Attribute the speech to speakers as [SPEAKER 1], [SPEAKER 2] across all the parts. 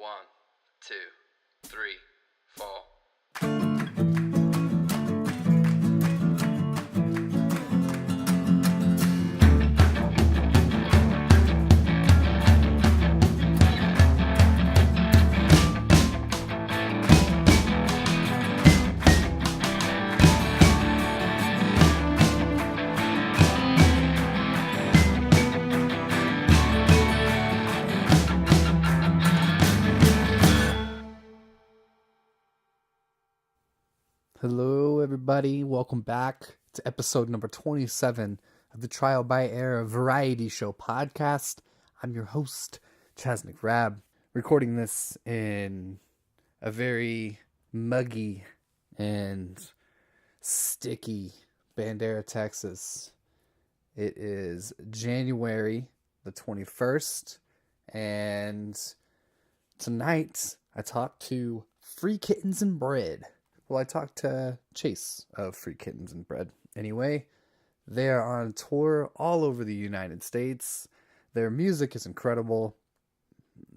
[SPEAKER 1] 1, 2, 3, 4.
[SPEAKER 2] Hello, everybody. Welcome back to episode number 27 of the Trial by Error Variety Show podcast. I'm your host, Chaz McRab, recording this in a very muggy and sticky Bandera, Texas. It is January the 21st, and tonight I talked to Free Kittens and Bread. Well, I talked to Chase of Free Kittens and Bread. Anyway, they are on tour all over the United States. Their music is incredible.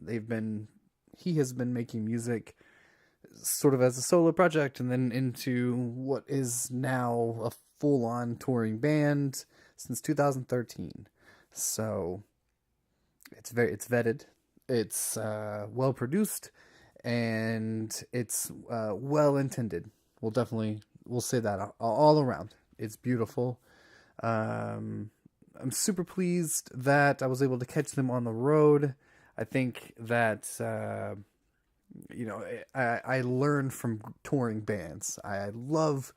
[SPEAKER 2] He has been making music sort of as a solo project and then into what is now a full-on touring band since 2013. So it's vetted. It's well produced. And it's well intended. We'll say that all around. It's beautiful. I'm super pleased that I was able to catch them on the road. I think that I learned from touring bands. I love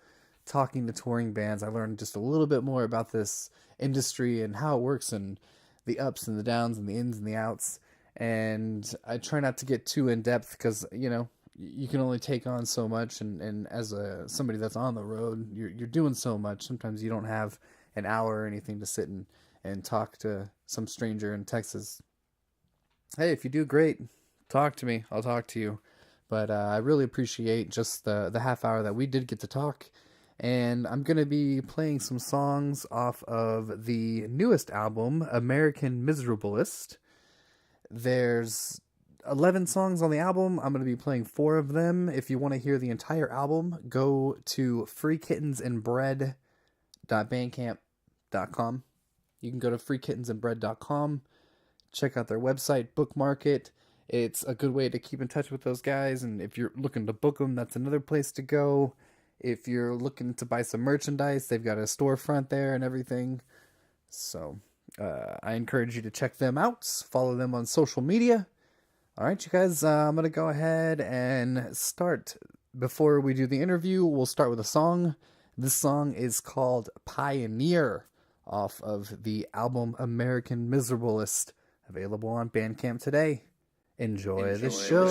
[SPEAKER 2] talking to touring bands. I learned just a little bit more about this industry and how it works, and the ups and the downs and the ins and the outs. And I try not to get too in depth because, you can only take on so much. And as somebody that's on the road, you're doing so much. Sometimes you don't have an hour or anything to sit and talk to some stranger in Texas. Hey, if you do, great. Talk to me. I'll talk to you. But I really appreciate just the half hour that we did get to talk. And I'm going to be playing some songs off of the newest album, American Miserablest. There's 11 songs on the album. I'm going to be playing 4 of them. If you want to hear the entire album, go to freekittensandbread.bandcamp.com. You can go to freekittensandbread.com, check out their website, bookmark it. It's a good way to keep in touch with those guys, and if you're looking to book them, that's another place to go. If you're looking to buy some merchandise, they've got a storefront there and everything. So I encourage you to check them out. Follow them on social media. All right, you guys, I'm going to go ahead and start. Before we do the interview, we'll start with a song. This song is called Pioneer off of the album American Miserablest, available on Bandcamp today. Enjoy the show.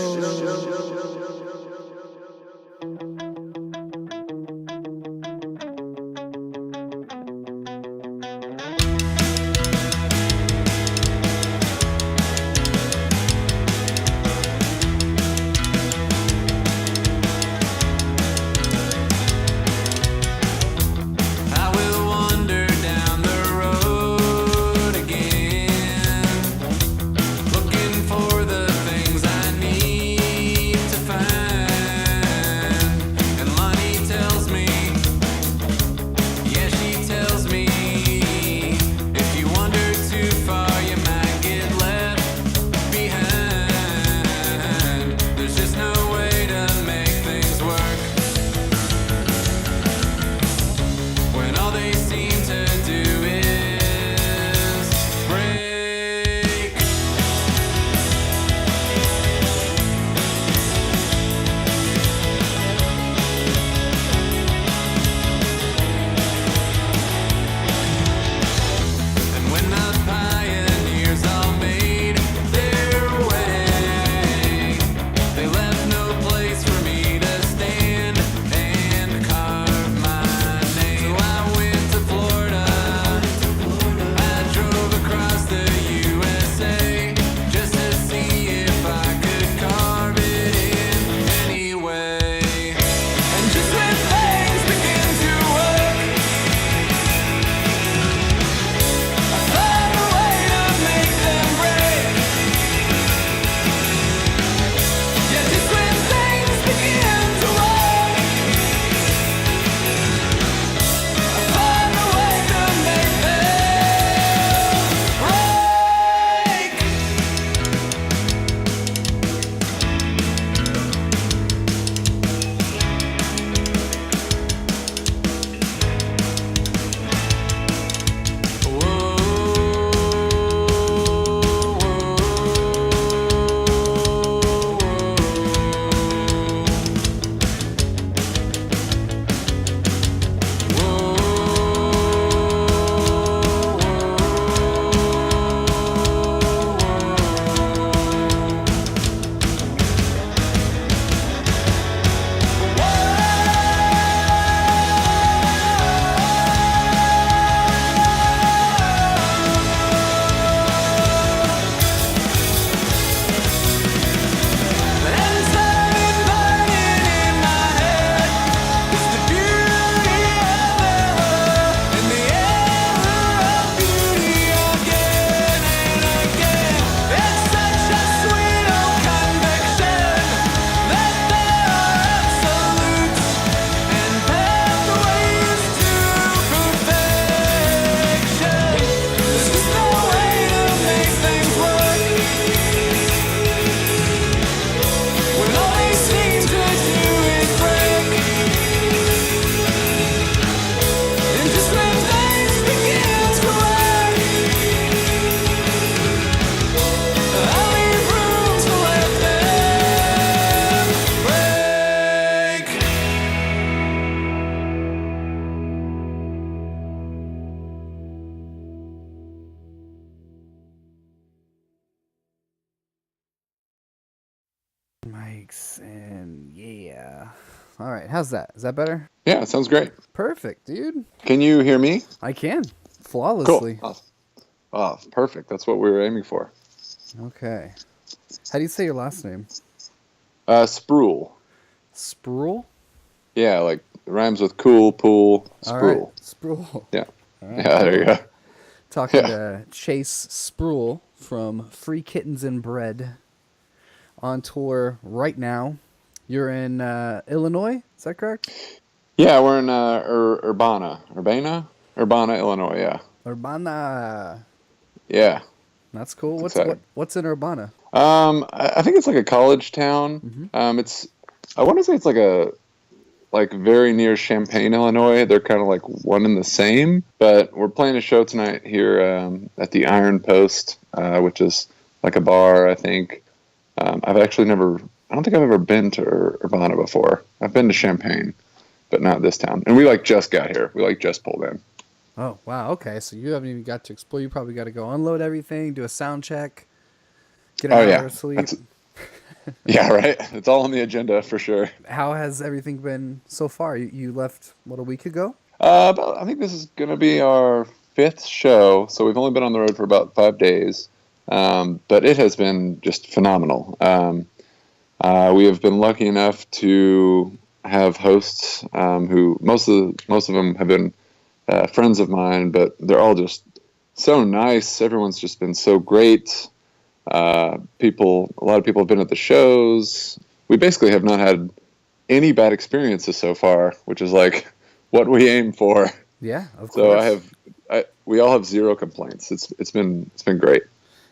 [SPEAKER 3] Looking for the things I need to find.
[SPEAKER 2] Mics and yeah. All right, how's that? Is that better?
[SPEAKER 3] Yeah, it sounds great.
[SPEAKER 2] Perfect, dude.
[SPEAKER 3] Can you hear me?
[SPEAKER 2] I can
[SPEAKER 3] Cool.
[SPEAKER 2] flawlessly.
[SPEAKER 3] Awesome. Oh, perfect. That's what we were aiming for.
[SPEAKER 2] Okay. How do you say your last name?
[SPEAKER 3] Spruel.
[SPEAKER 2] Sproul?
[SPEAKER 3] Yeah, like it rhymes with cool, pool,
[SPEAKER 2] All right,
[SPEAKER 3] spruel.
[SPEAKER 2] Sproul.
[SPEAKER 3] Yeah.
[SPEAKER 2] All right,
[SPEAKER 3] Yeah, there you
[SPEAKER 2] cool.
[SPEAKER 3] go.
[SPEAKER 2] Talking
[SPEAKER 3] Yeah.
[SPEAKER 2] to Chase Sproul from Free Kittens and Bread on tour right now. You're in Illinois, is that correct?
[SPEAKER 3] Yeah, we're in Urbana, Illinois. Yeah.
[SPEAKER 2] Urbana.
[SPEAKER 3] Yeah.
[SPEAKER 2] That's cool.
[SPEAKER 3] It's exciting.
[SPEAKER 2] What's in Urbana?
[SPEAKER 3] I think it's like a college town.
[SPEAKER 2] Mm-hmm.
[SPEAKER 3] It's I want to say it's like very near Champaign, Illinois. They're kind of like one and the same. But we're playing a show tonight here at the Iron Post, which is like a bar, I think. I've actually never. I don't think I've ever been to Urbana before. I've been to Champaign, but not this town. And we like just got here. We like just pulled in.
[SPEAKER 2] Oh, wow. Okay. So you haven't even got to explore. You probably got to go unload everything, do a sound check, get an
[SPEAKER 3] Oh
[SPEAKER 2] hour
[SPEAKER 3] yeah,
[SPEAKER 2] of sleep.
[SPEAKER 3] that's yeah, right. It's all on the agenda for sure.
[SPEAKER 2] How has everything been so far? You left, what, a week ago?
[SPEAKER 3] I think this is going to be our fifth show, so we've only been on the road for about 5 days, but it has been just phenomenal. We have been lucky enough to have hosts who most of them have been friends of mine, but they're all just so nice. Everyone's just been so great. A lot of people have been at the shows. We basically have not had any bad experiences so far, which is like what we aim for.
[SPEAKER 2] Yeah, of
[SPEAKER 3] So
[SPEAKER 2] course.
[SPEAKER 3] we all have zero complaints. It's been great.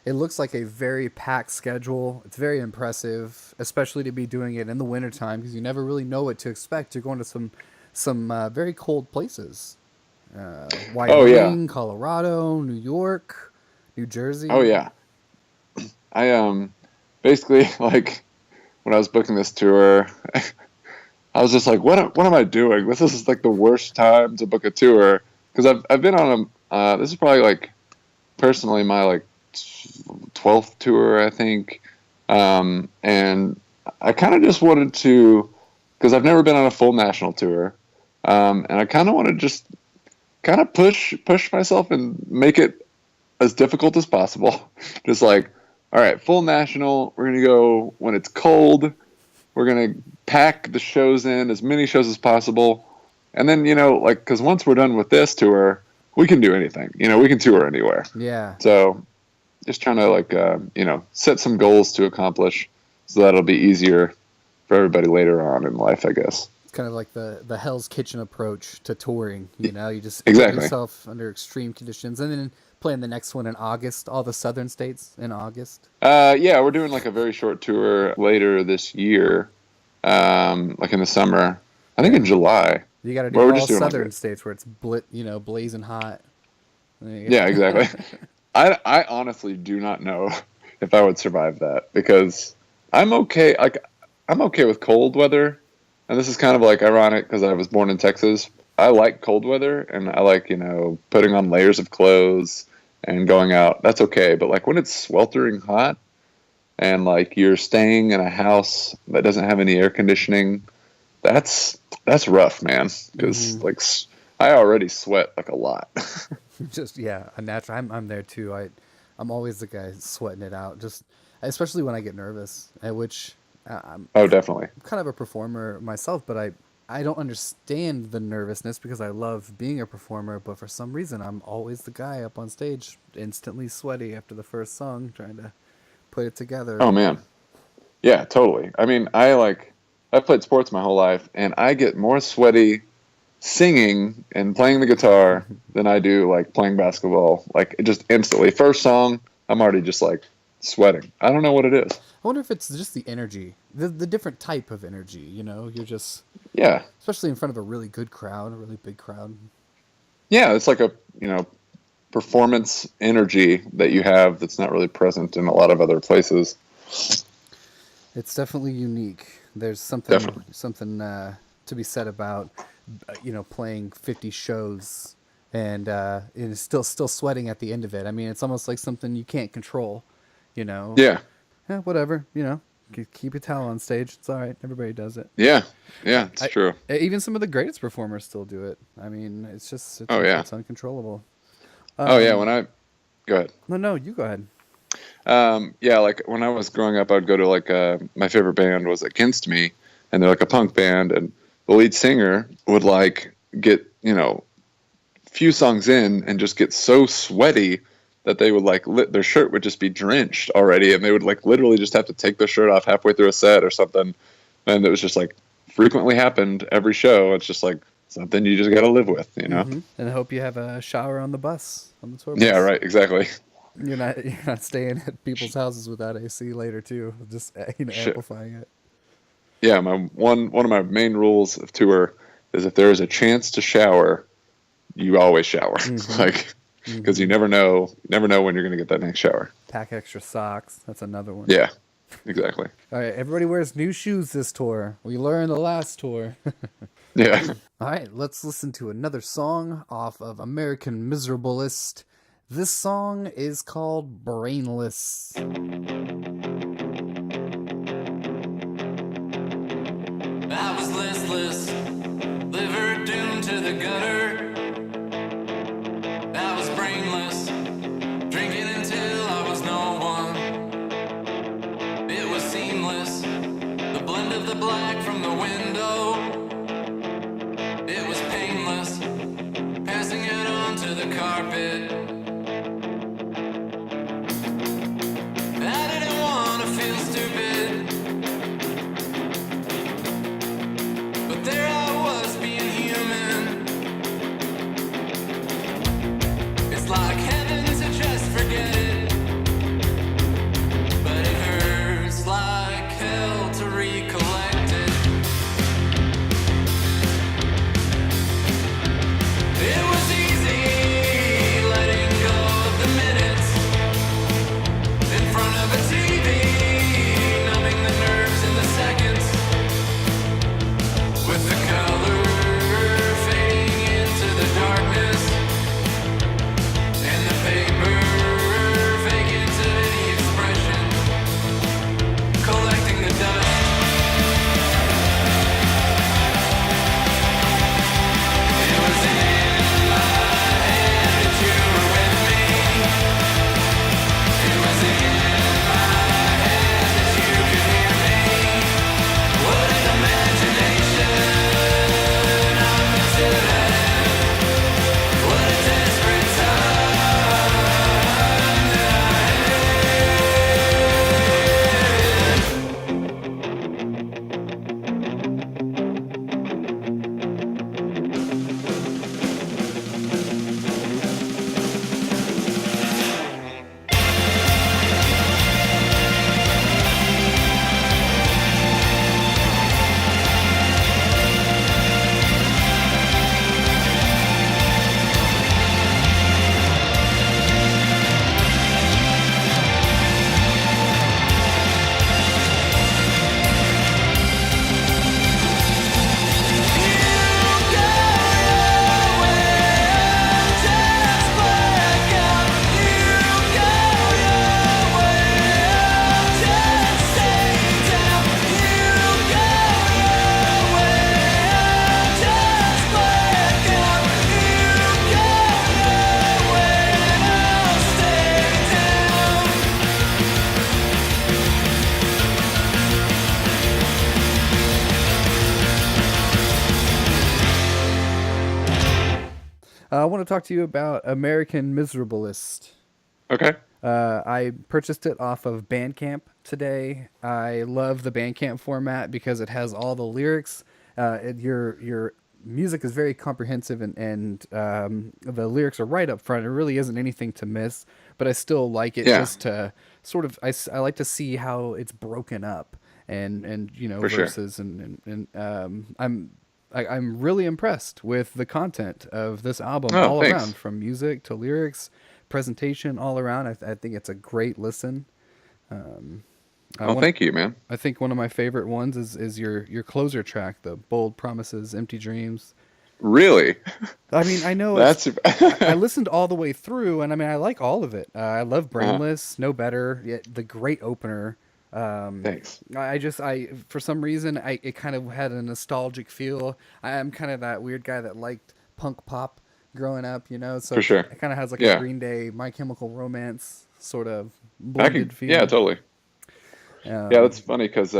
[SPEAKER 2] It looks like a very packed schedule. It's very impressive, especially to be doing it in the wintertime because you never really know what to expect. You're going to some very cold places.
[SPEAKER 3] Oh yeah,
[SPEAKER 2] Wyoming, Colorado, New York, New Jersey.
[SPEAKER 3] oh yeah. I basically like when I was booking this tour, I was just like, what am I doing? This is like the worst time to book a tour because I've been on this is probably like personally my like 12th tour, I think. And I kind of just wanted to, because I've never been on a full national tour. And I kind of want to just kind of push myself and make it as difficult as possible. Just like, all right, full national, we're going to go when it's cold. We're going to pack the shows in, as many shows as possible. And then, like, because once we're done with this tour, we can do anything. We can tour anywhere.
[SPEAKER 2] Yeah.
[SPEAKER 3] So just trying to like set some goals to accomplish so that'll be easier for everybody later on in life, I guess.
[SPEAKER 2] It's kind of like the Hell's Kitchen approach to touring. You just put
[SPEAKER 3] Exactly.
[SPEAKER 2] yourself under extreme conditions, and then playing the next one in August. All the southern states in August.
[SPEAKER 3] Yeah, we're doing like a very short tour later this year, like in the summer. I think in July.
[SPEAKER 2] You got to do
[SPEAKER 3] Where we're
[SPEAKER 2] all
[SPEAKER 3] just doing, like,
[SPEAKER 2] southern states where it's blazing hot.
[SPEAKER 3] Yeah, exactly. I honestly do not know if I would survive that because I'm okay. Like I'm okay with cold weather, and this is kind of like ironic because I was born in Texas. I like cold weather, and I like putting on layers of clothes and going out. That's okay, but like when it's sweltering hot and like you're staying in a house that doesn't have any air conditioning, that's rough, man. Because like I already sweat like a lot.
[SPEAKER 2] Just a natural. I'm there too. I'm always the guy sweating it out. Just especially when I get nervous, at which I'm
[SPEAKER 3] Oh, definitely.
[SPEAKER 2] kind of a performer myself, but I don't understand the nervousness because I love being a performer. But for some reason, I'm always the guy up on stage, instantly sweaty after the first song, trying to put it together.
[SPEAKER 3] Oh man. Yeah, totally. I mean, I've played sports my whole life, and I get more sweaty singing and playing the guitar than I do like playing basketball. Like just instantly, first song, I'm already just like sweating. I don't know what it is.
[SPEAKER 2] I wonder if it's just the energy, the different type of energy. You're just
[SPEAKER 3] Yeah,
[SPEAKER 2] especially in front of a really good crowd, a really big crowd.
[SPEAKER 3] yeah. It's like a performance energy that you have that's not really present in a lot of other places.
[SPEAKER 2] It's definitely unique. There's
[SPEAKER 3] Definitely.
[SPEAKER 2] something to be said about playing 50 shows and still sweating at the end of it. I mean, it's almost like something you can't control.
[SPEAKER 3] Yeah.
[SPEAKER 2] Whatever. Keep a towel on stage. It's all right. Everybody does it.
[SPEAKER 3] Yeah, it's true.
[SPEAKER 2] Even some of the greatest performers still do it. I mean,
[SPEAKER 3] Oh yeah.
[SPEAKER 2] it's uncontrollable.
[SPEAKER 3] Oh yeah. When I go ahead.
[SPEAKER 2] No, you go ahead.
[SPEAKER 3] Yeah, like when I was growing up, I'd go to like my favorite band was Against Me, and they're like a punk band, and the lead singer would like get few songs in and just get so sweaty that they would like their shirt would just be drenched already, and they would like literally just have to take their shirt off halfway through a set or something, and it was just like frequently happened every show. It's just like something you just got to live with,
[SPEAKER 2] Mm-hmm. And I hope you have a shower on the tour bus.
[SPEAKER 3] Yeah, right, exactly.
[SPEAKER 2] You're not staying at people's houses without AC later too, just amplifying it.
[SPEAKER 3] Yeah, one of my main rules of tour is if there is a chance to shower, you always shower.
[SPEAKER 2] Mm-hmm.
[SPEAKER 3] Like, because you never know when you're gonna get that next shower.
[SPEAKER 2] Pack extra socks. That's another one.
[SPEAKER 3] Yeah, exactly.
[SPEAKER 2] All right, everybody wears new shoes this tour. We learned the last tour.
[SPEAKER 3] Yeah.
[SPEAKER 2] All right, let's listen to another song off of American Miserablest. This song is called Brainless.
[SPEAKER 1] I was listless, liver doomed to the gutter. I was brainless, drinking until I was no one. It was seamless, the blend of the black from the window. It was painless, passing it on to the carpet. I didn't want to feel stupid, but there I was being human. It's like heaven to just forget it, but it hurts like hell to recollect it. It was easy letting go of the minutes in front of a TV, numbing the nerves in the seconds, with the color fading into the darkness, and the paper vacant of any expression, collecting the dust. It was in my head that you were with me. It was in my head that you could hear me. What an imagination I must have had. What a desperate time that I
[SPEAKER 2] I want to talk to you about American Miserablest.
[SPEAKER 3] Okay.
[SPEAKER 2] I purchased it off of Bandcamp today. I love the Bandcamp format because it has all the lyrics. Your music is very comprehensive, and the lyrics are right up front. It really isn't anything to miss, but I still like it just to sort of. I like to see how it's broken up and
[SPEAKER 3] For
[SPEAKER 2] verses
[SPEAKER 3] sure.
[SPEAKER 2] and I'm really impressed with the content of this album
[SPEAKER 3] Oh,
[SPEAKER 2] all
[SPEAKER 3] thanks.
[SPEAKER 2] around, from music to lyrics, presentation, all around. I think it's a great listen.
[SPEAKER 3] Thank you, man.
[SPEAKER 2] I think one of my favorite ones is your closer track, the Bold Promises, Empty Dreams.
[SPEAKER 3] Really?
[SPEAKER 2] I mean, I know
[SPEAKER 3] That's
[SPEAKER 2] I listened all the way through, and I mean, I like all of it. I love Brainless, No Better, yet the great opener,
[SPEAKER 3] Thanks.
[SPEAKER 2] I for some reason, it kind of had a nostalgic feel. I am kind of that weird guy that liked punk pop growing up, so
[SPEAKER 3] For sure.
[SPEAKER 2] it kind of has like a
[SPEAKER 3] Yeah.
[SPEAKER 2] Green Day, My Chemical Romance sort of
[SPEAKER 3] I could.
[SPEAKER 2] blended
[SPEAKER 3] Yeah,
[SPEAKER 2] feel.
[SPEAKER 3] totally. Yeah,
[SPEAKER 2] Um,
[SPEAKER 3] that's funny because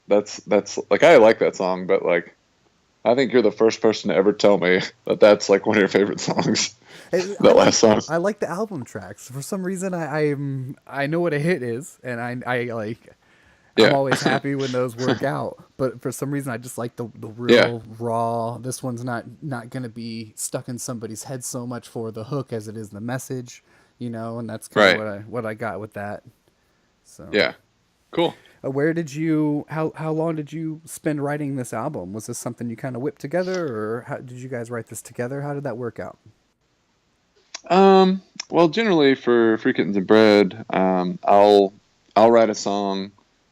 [SPEAKER 3] that's like I like that song, but like I think you're the first person to ever tell me that that's like one of your favorite songs.
[SPEAKER 2] I
[SPEAKER 3] That
[SPEAKER 2] like
[SPEAKER 3] last song.
[SPEAKER 2] I like the album tracks. For some reason, I know what a hit is, and I like. I'm
[SPEAKER 3] Yeah.
[SPEAKER 2] always happy when those work out, but for some reason, I just like the
[SPEAKER 3] Yeah.
[SPEAKER 2] real raw. This one's not gonna be stuck in somebody's head so much for the hook as it is the message, and that's kind of
[SPEAKER 3] Right.
[SPEAKER 2] what I got with that. So,
[SPEAKER 3] Yeah. Cool.
[SPEAKER 2] where did you how long did you spend writing this album? Was this something you kind of whipped together, or how did you guys write this together? How did that work out?
[SPEAKER 3] Well, generally for Free Kittens and Bread, I'll write a song,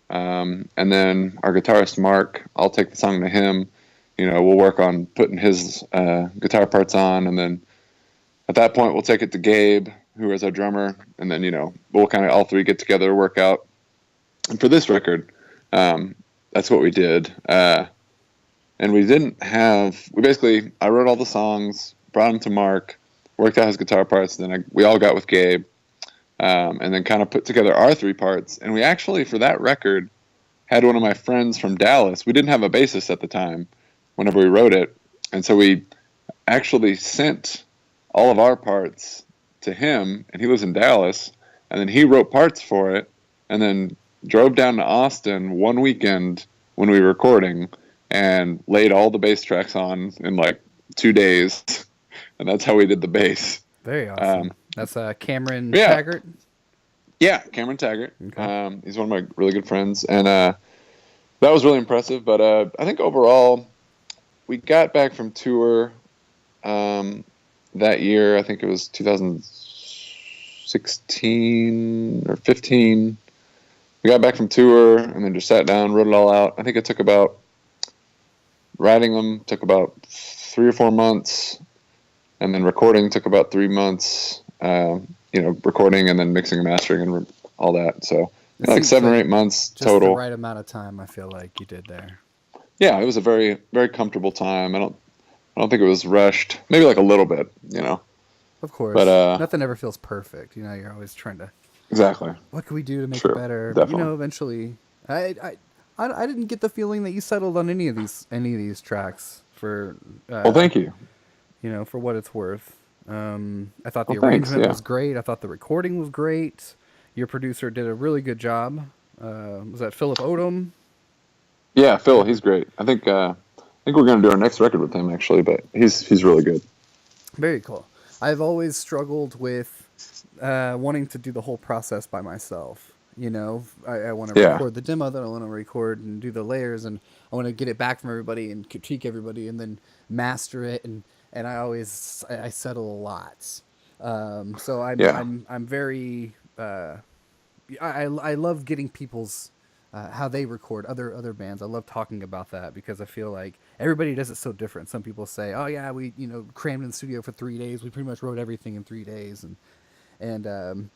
[SPEAKER 3] and then our guitarist Mark, I'll take the song to him. We'll work on putting his guitar parts on, and then at that point we'll take it to Gabe, who is our drummer, and then we'll kind of all three get together, work out. And for this record, that's what we did. And we basically, I wrote all the songs, brought them to Mark, worked out his guitar parts, and then we all got with Gabe, and then kind of put together our three parts. And we actually, for that record, had one of my friends from Dallas. We didn't have a bassist at the time whenever we wrote it. And so we actually sent all of our parts to him, and he lives in Dallas, and then he wrote parts for it, and then drove down to Austin one weekend when we were recording and laid all the bass tracks on in like 2 days. And that's how we did the bass.
[SPEAKER 2] Very awesome. That's Cameron
[SPEAKER 3] yeah.
[SPEAKER 2] Taggart.
[SPEAKER 3] Yeah, Cameron Taggart.
[SPEAKER 2] Okay.
[SPEAKER 3] He's one of my really good friends, and that was really impressive. But I think overall, we got back from tour that year. I think it was 2016 or 15. We got back from tour and then just sat down, wrote it all out. I think it took writing them took about 3 or 4 months, and then recording took about 3 months. Recording and then mixing and mastering and all that. So like 7 or 8 months
[SPEAKER 2] just
[SPEAKER 3] total.
[SPEAKER 2] The right amount of time, I feel like you did there.
[SPEAKER 3] Yeah, it was a very, very comfortable time. I don't think it was rushed. Maybe like a little bit,
[SPEAKER 2] Of course,
[SPEAKER 3] but
[SPEAKER 2] nothing ever feels perfect. You're always trying to.
[SPEAKER 3] Exactly.
[SPEAKER 2] What can we do to make
[SPEAKER 3] True,
[SPEAKER 2] it better?
[SPEAKER 3] definitely.
[SPEAKER 2] But, eventually, I didn't get the feeling that you settled on any of these tracks for.
[SPEAKER 3] Well, thank you.
[SPEAKER 2] For what it's worth. I thought the
[SPEAKER 3] Well, thanks,
[SPEAKER 2] arrangement
[SPEAKER 3] yeah.
[SPEAKER 2] was great. I thought the recording was great. Your producer did a really good job. Was that Philip Odom?
[SPEAKER 3] Yeah, Phil, he's great. I think we're gonna do our next record with him actually, but he's really good.
[SPEAKER 2] Very cool. I've always struggled with wanting to do the whole process by myself. I want to record the demo, then I want to record and do the layers, and I want to get it back from everybody and critique everybody, and then master it, and I settle a lot. So I'm very I love getting people's how they record other bands. I love talking about that because I feel like everybody does it so different. Some people say, "Oh yeah, we crammed in the studio for 3 days. We pretty much wrote everything in 3 days," and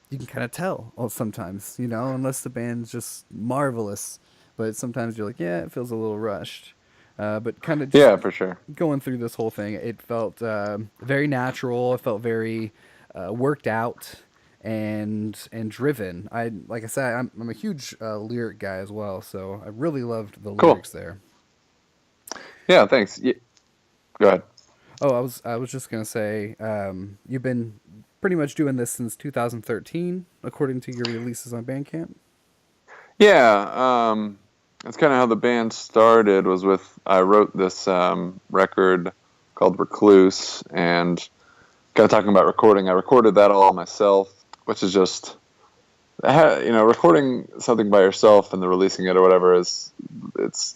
[SPEAKER 2] you can kind of tell sometimes, unless the band's just marvelous. But sometimes you're like, yeah, it feels a little rushed. But kind of just
[SPEAKER 3] for sure.
[SPEAKER 2] going through this whole thing, it felt very natural. It felt very worked out and driven. Like I said, I'm a huge lyric guy as well, so I really loved the lyrics there.
[SPEAKER 3] Yeah, thanks. Yeah. Go ahead.
[SPEAKER 2] Oh, I was just gonna say, you've been pretty much doing this since 2013, according to your releases on Bandcamp.
[SPEAKER 3] Yeah, that's kind of how the band started. I wrote this record called Recluse, and kind of talking about recording. I recorded that all myself, which is just, recording something by yourself and then releasing it or whatever it's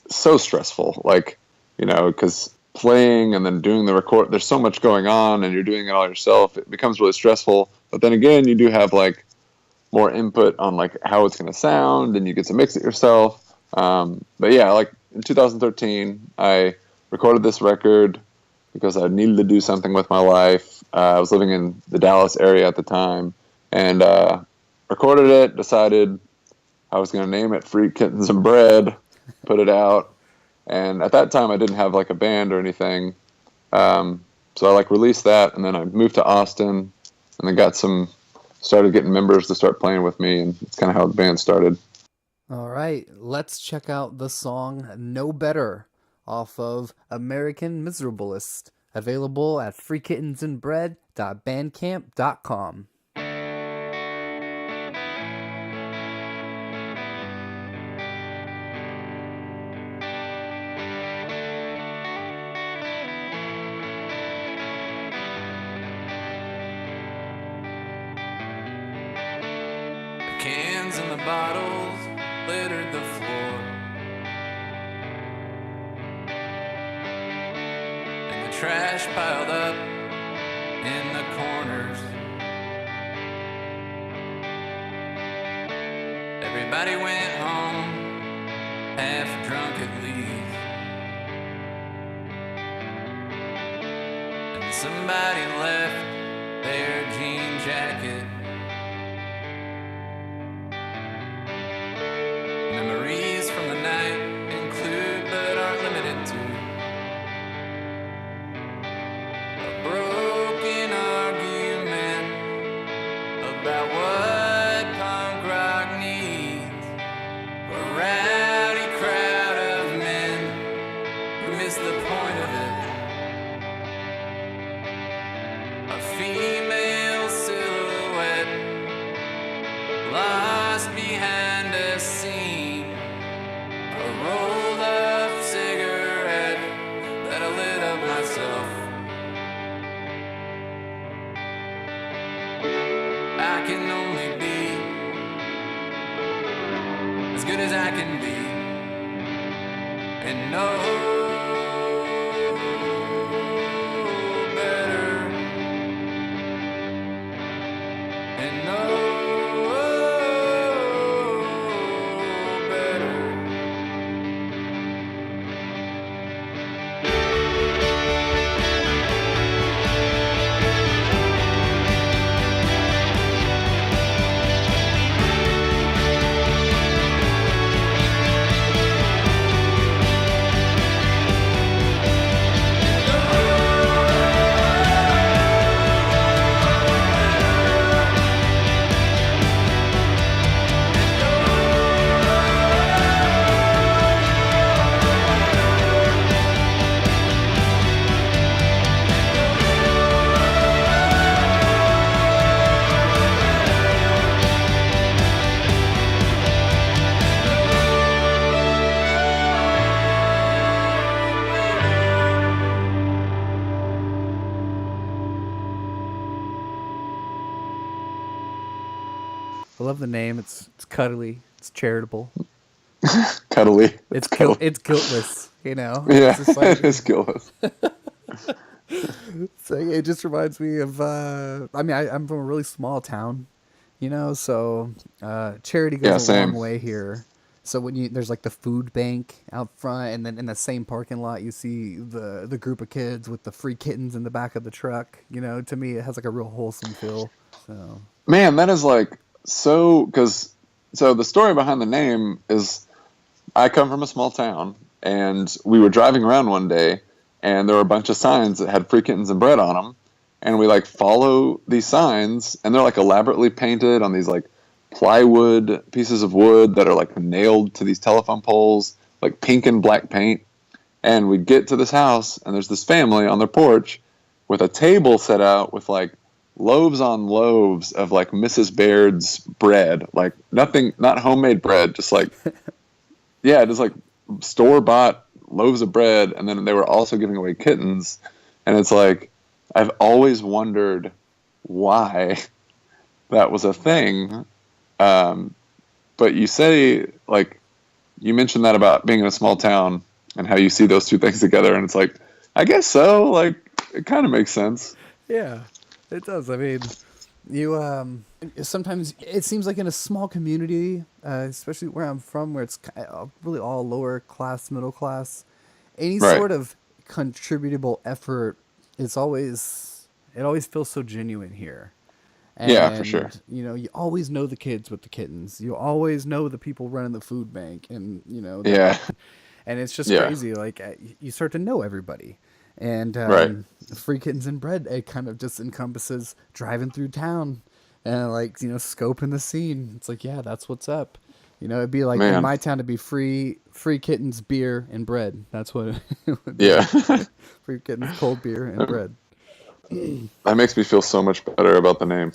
[SPEAKER 3] so stressful. Like, because playing and then doing the record, there's so much going on and you're doing it all yourself. It becomes really stressful. But then again, you do have like more input on like how it's going to sound, and you get to mix it yourself. But yeah, like in 2013, I recorded this record because I needed to do something with my life. I was living in the Dallas area at the time, and recorded it, decided I was going to name it Free Kittens and Bread, put it out. And at that time, I didn't have like a band or anything. So I like released that, and then I moved to Austin, and then started getting members to start playing with me, and it's kind of how the band started.
[SPEAKER 2] All right, let's check out the song No Better off of American Miserablest, available at freekittensandbread.bandcamp.com.
[SPEAKER 1] Cans and the bottles littered the floor, and the trash piled up in the corners. Everybody went home, half drunk at least, and somebody left their jean jacket. Memories from the night include but aren't limited to a broken argument about what punk rock needs, a rowdy crowd of men who miss the point of it, a female silhouette lost behind a scene, a rolled up cigarette that I lit up myself. I can only be as good as I can be, and no better, and no
[SPEAKER 2] I love the name. It's cuddly. It's charitable.
[SPEAKER 3] Cuddly.
[SPEAKER 2] It's
[SPEAKER 3] Cuddly.
[SPEAKER 2] it's guiltless. You know.
[SPEAKER 3] Yeah,
[SPEAKER 2] It's just like,
[SPEAKER 3] it's guiltless.
[SPEAKER 2] so it just reminds me of. I mean, I'm from a really small town, you know. So charity
[SPEAKER 3] Yeah,
[SPEAKER 2] goes a long
[SPEAKER 3] same.
[SPEAKER 2] way here. So when there's like the food bank out front, and then in the same parking lot, you see the group of kids with the free kittens in the back of the truck. You know, to me, it has like a real wholesome feel. So
[SPEAKER 3] Man, that is like so the story behind the name is I come from a small town, and we were driving around one day, and there were a bunch of signs that had Free Kittens and Bread on them, and we like follow these signs, and they're like elaborately painted on these like plywood pieces of wood that are like nailed to these telephone poles, like pink and black paint. And we get to this house, and there's this family on their porch with a table set out with like loaves on loaves of like Mrs. Baird's bread, like nothing, not homemade bread, just like, yeah, just like store bought loaves of bread. And then they were also giving away kittens. And it's like, I've always wondered why that was a thing. But you say, like, you mentioned that about being in a small town and how you see those two things together. And it's like, I guess so. Like, it kind of makes sense.
[SPEAKER 2] yeah, it does. I mean, you sometimes it seems like in a small community, especially where I'm from, where it's really all lower class, middle class, any
[SPEAKER 3] Right.
[SPEAKER 2] sort of contributable effort is always it always feels so genuine here.
[SPEAKER 3] Yeah, for sure.
[SPEAKER 2] And you always know the kids with the kittens. You always know the people running the food bank, and
[SPEAKER 3] Yeah,
[SPEAKER 2] and it's just
[SPEAKER 3] yeah,
[SPEAKER 2] crazy. Like you start to know everybody, and
[SPEAKER 3] right.
[SPEAKER 2] Free Kittens and Bread, it kind of just encompasses driving through town and like scoping the scene. It's like, yeah, that's what's up. It'd be like in
[SPEAKER 3] Man,
[SPEAKER 2] my town, it'd be free kittens, beer, and bread. That's what it would be.
[SPEAKER 3] yeah.
[SPEAKER 2] Free kittens, cold beer, and bread.
[SPEAKER 3] That makes me feel so much better about the name.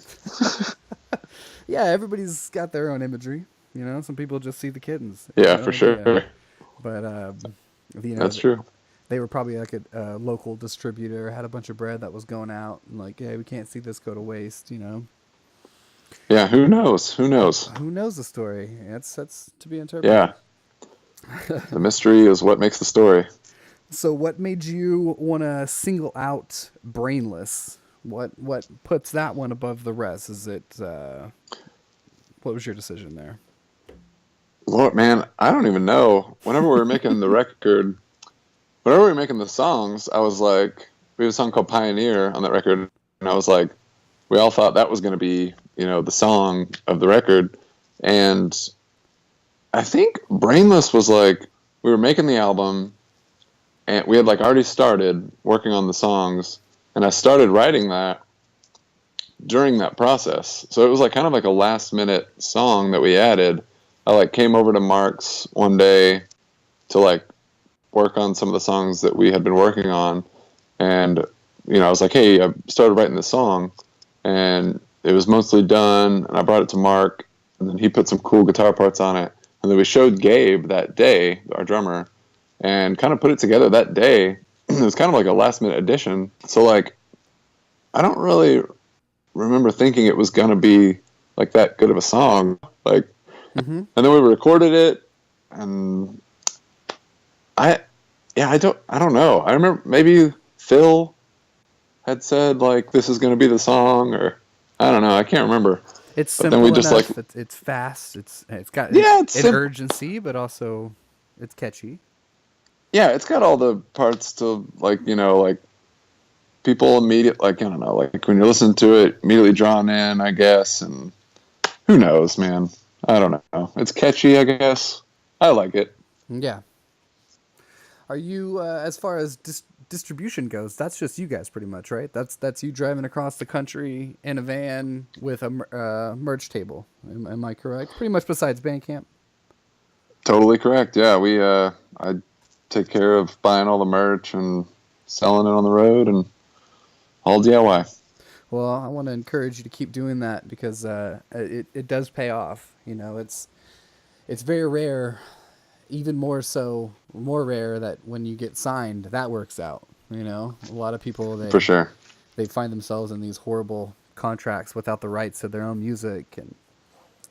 [SPEAKER 2] Yeah, everybody's got their own imagery. Some people just see the kittens,
[SPEAKER 3] Yeah,
[SPEAKER 2] no
[SPEAKER 3] for
[SPEAKER 2] idea.
[SPEAKER 3] sure.
[SPEAKER 2] But
[SPEAKER 3] That's true.
[SPEAKER 2] they were probably like a local distributor, had a bunch of bread that was going out, and like, yeah, we can't see this go to waste.
[SPEAKER 3] Yeah, who knows? Who knows?
[SPEAKER 2] Who knows the story? That's to be interpreted.
[SPEAKER 3] Yeah, the mystery is what makes the story.
[SPEAKER 2] So, what made you want to single out Brainless? What puts that one above the rest? Is it what was your decision there?
[SPEAKER 3] Lord, man, I don't even know. Whenever we were making the record, whenever we were making the songs, I was like, we had a song called Pioneer on that record, and I was like, we all thought that was going to be, the song of the record. And I think Brainless was like, we were making the album, and we had like already started working on the songs, and I started writing that during that process. So it was like kind of like a last minute song that we added. I like came over to Mark's one day to like work on some of the songs that we had been working on, and I was like, hey, I started writing this song, and it was mostly done, and I brought it to Mark, and then he put some cool guitar parts on it, and then we showed Gabe that day, our drummer, and kind of put it together that day. It was kind of like a last minute addition. So like, I don't really remember thinking it was gonna be like that good of a song. Like,
[SPEAKER 2] Mm-hmm.
[SPEAKER 3] and then we recorded it, and I don't know. I remember maybe Phil had said like this is gonna be the song, or I don't know. I can't remember.
[SPEAKER 2] It's
[SPEAKER 3] But then we
[SPEAKER 2] simple
[SPEAKER 3] just
[SPEAKER 2] enough.
[SPEAKER 3] like,
[SPEAKER 2] It's fast. It's got
[SPEAKER 3] yeah, it's
[SPEAKER 2] an
[SPEAKER 3] simple.
[SPEAKER 2] urgency, but also it's catchy.
[SPEAKER 3] Yeah, it's got all the parts to like like people immediate, like I don't know, like when you're listening to it, immediately drawn in, I guess. And who knows, man? I don't know. It's catchy, I guess. I like it.
[SPEAKER 2] Yeah. Are you as far as distribution goes? That's just you guys, pretty much, right? That's you driving across the country in a van with a merch table. Am I correct? Pretty much, besides Bandcamp.
[SPEAKER 3] Totally correct. Yeah, I take care of buying all the merch and selling it on the road and all DIY.
[SPEAKER 2] Well, I want to encourage you to keep doing that because it does pay off. It's very rare, even more rare that when you get signed, that works out. A lot of people
[SPEAKER 3] For sure.
[SPEAKER 2] they find themselves in these horrible contracts without the rights to their own music, and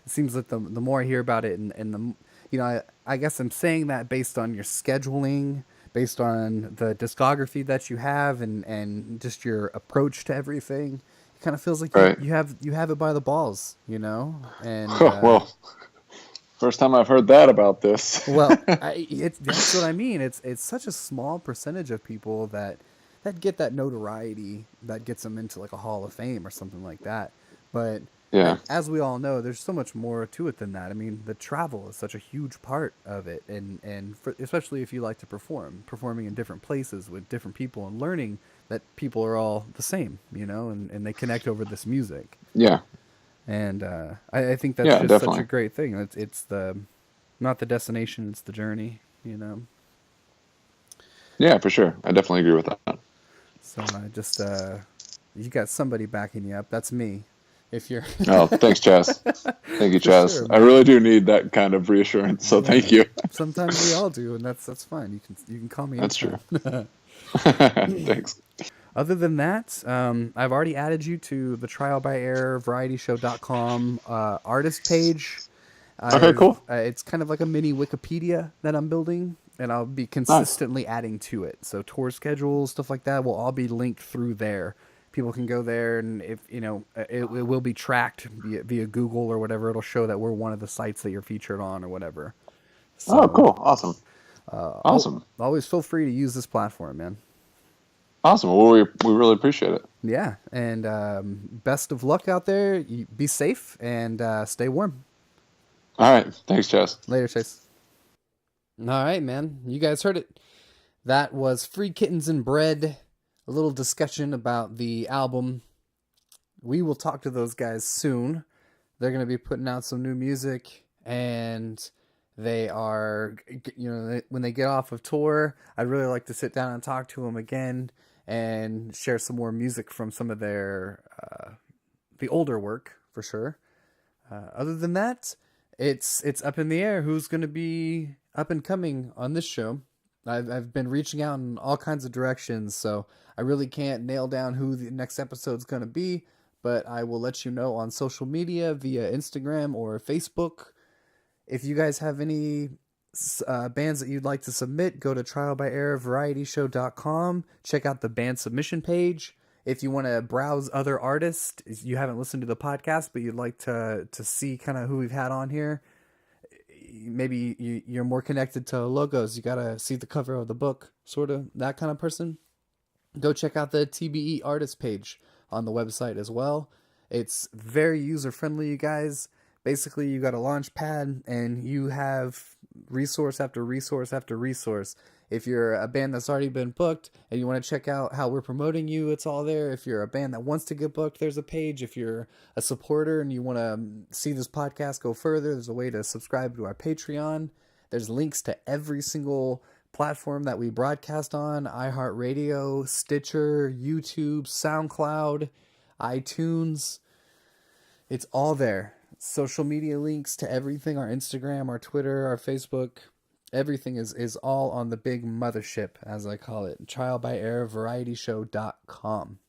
[SPEAKER 2] it seems that the more I hear about it, and the I guess I'm saying that based on your scheduling, based on the discography that you have, and just your approach to everything. It kind of feels like
[SPEAKER 3] Right.
[SPEAKER 2] you have it by the balls, and
[SPEAKER 3] Well, first time I've heard that about this.
[SPEAKER 2] well, that's what I mean. It's such a small percentage of people that get that notoriety that gets them into like a Hall of Fame or something like that. But
[SPEAKER 3] Yeah.
[SPEAKER 2] as we all know, there's so much more to it than that. I mean, the travel is such a huge part of it, and especially if you like to performing in different places with different people and learning that people are all the same, and they connect over this music.
[SPEAKER 3] Yeah.
[SPEAKER 2] And I think that's
[SPEAKER 3] Yeah,
[SPEAKER 2] just
[SPEAKER 3] definitely.
[SPEAKER 2] such a great thing. It's the not the destination, it's the journey.
[SPEAKER 3] Yeah, for sure. I definitely agree with that.
[SPEAKER 2] So just you got somebody backing you up. That's me. If you're
[SPEAKER 3] Oh, thanks, Chaz. Thank you,
[SPEAKER 2] For
[SPEAKER 3] Chaz.
[SPEAKER 2] sure,
[SPEAKER 3] I
[SPEAKER 2] man.
[SPEAKER 3] really do need that kind of reassurance. So thank you.
[SPEAKER 2] Sometimes we all do, and that's fine. You can call me.
[SPEAKER 3] That's
[SPEAKER 2] anytime.
[SPEAKER 3] Thanks.
[SPEAKER 2] Other than that, I've already added you to the Trial by Air varietyshow.com artist page.
[SPEAKER 3] Okay, cool.
[SPEAKER 2] It's kind of like a mini Wikipedia that I'm building, and I'll be consistently adding to it. So tour schedules, stuff like that, will all be linked through there. People can go there, and if it will be tracked via Google or whatever. It'll show that we're one of the sites that you're featured on or whatever. So,
[SPEAKER 3] Oh, cool. Awesome. Awesome.
[SPEAKER 2] always feel free to use this platform, man.
[SPEAKER 3] Awesome. Well, we really appreciate it.
[SPEAKER 2] Yeah, and best of luck out there. Be safe and stay warm.
[SPEAKER 3] All right. Thanks, Chess.
[SPEAKER 2] Later, Chase. All right, man. You guys heard it. That was Free Kittens and Bread. A little discussion about the album. We will talk to those guys soon. They're going to be putting out some new music, and they are, when they get off of tour, I'd really like to sit down and talk to them again and share some more music from some of their, the older work, for sure. Other than that, it's up in the air who's going to be up and coming on this show. I've been reaching out in all kinds of directions, so I really can't nail down who the next episode's going to be, but I will let you know on social media via Instagram or Facebook. If you guys have any bands that you'd like to submit, go to trialbyerrorvarietyshow.com. Check out the band submission page. If you want to browse other artists, you haven't listened to the podcast, but you'd like to see kind of who we've had on here, maybe you're more connected to logos. You got to see the cover of the book, sort of that kind of person. Go check out the TBE artist page on the website as well. It's very user-friendly, you guys. Basically, you got a launch pad and you have resource after resource after resource. If you're a band that's already been booked and you want to check out how we're promoting you, it's all there. If you're a band that wants to get booked, there's a page. If you're a supporter and you want to see this podcast go further, there's a way to subscribe to our Patreon. There's links to every single platform that we broadcast on: iHeartRadio, Stitcher, YouTube, SoundCloud, iTunes. It's all there. Social media links to everything: our Instagram, our Twitter, our Facebook. Everything is all on the big mothership, as I call it, trialbyerrorvarietyshow.com.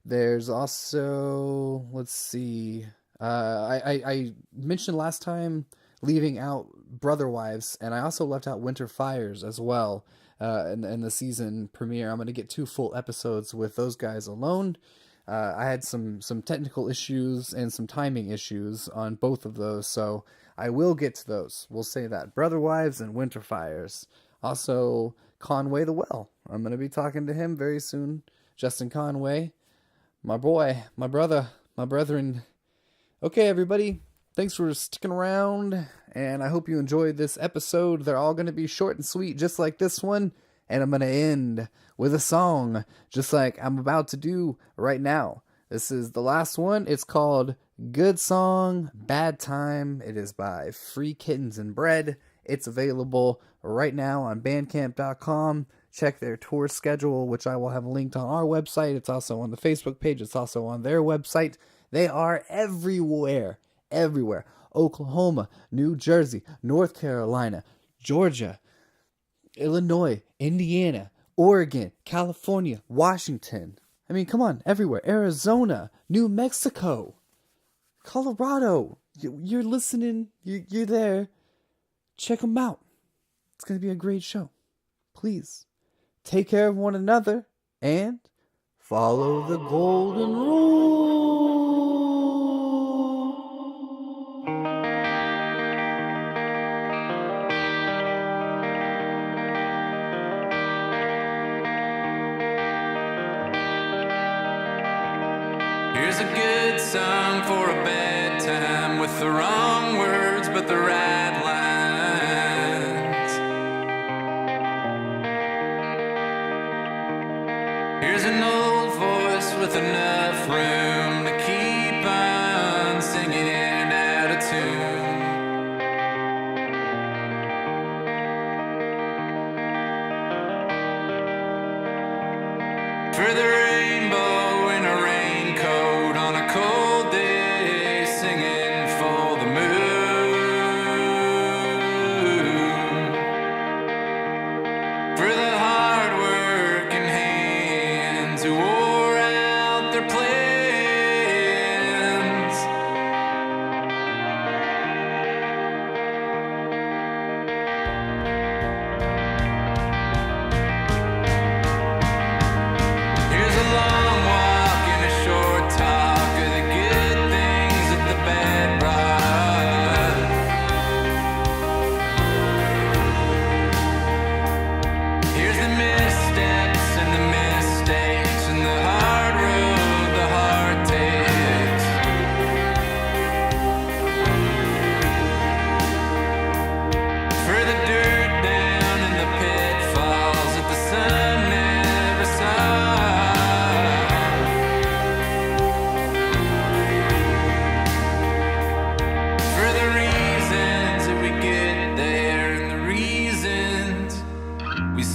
[SPEAKER 2] There's also, let's see, I mentioned last time leaving out Brother Wives, and I also left out Winter Fires as well in the season premiere. I'm going to get 2 full episodes with those guys alone. I had some technical issues and some timing issues on both of those, so I will get to those. We'll say that. Brother Wives and Winter Fires. Also, Conway the Well. I'm going to be talking to him very soon. Justin Conway. My boy, my brother, my brethren. Okay, everybody. Thanks for sticking around, and I hope you enjoyed this episode. They're all going to be short and sweet, just like this one. And I'm going to end with a song, just like I'm about to do right now. This is the last one. It's called Good Song, Bad Time. It is by Free Kittens and Bread. It's available right now on bandcamp.com. Check their tour schedule, which I will have linked on our website. It's also on the Facebook page. It's also on their website. They are everywhere. Everywhere. Oklahoma, New Jersey, North Carolina, Georgia, Illinois, Indiana, Oregon, California, Washington. I mean, come on, everywhere. Arizona, New Mexico, Colorado. You're listening. You're there. Check them out. It's going to be a great show. Please take care of one another and follow the golden rule.
[SPEAKER 1] Here's a good song for a bad time with the wrong words but the right lines. Here's an old voice with enough room to keep on singing in and out of tune. For the rainbow in a raincoat on a cold day, singing for the moon. For the hard-working hands who wore out their plans. Here's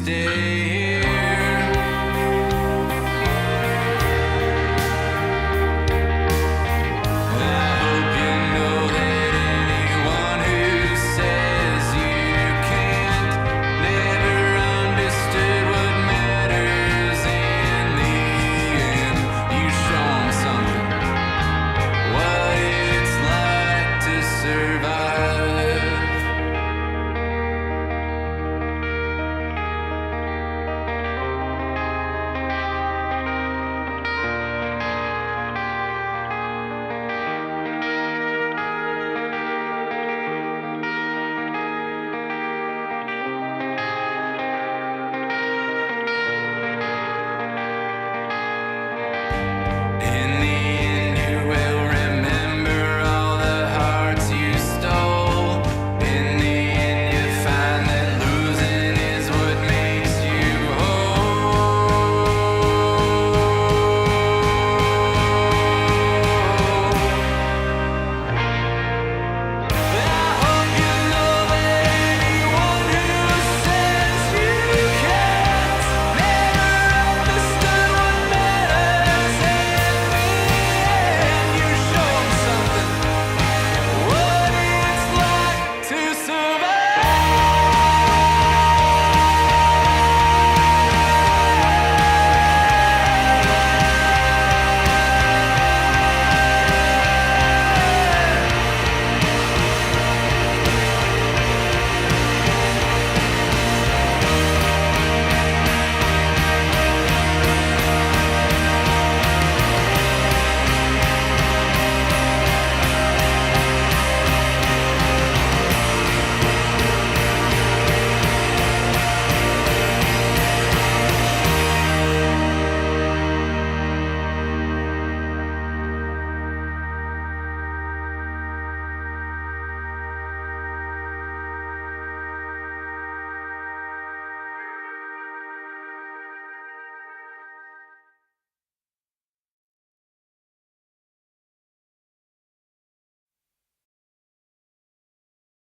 [SPEAKER 1] stay.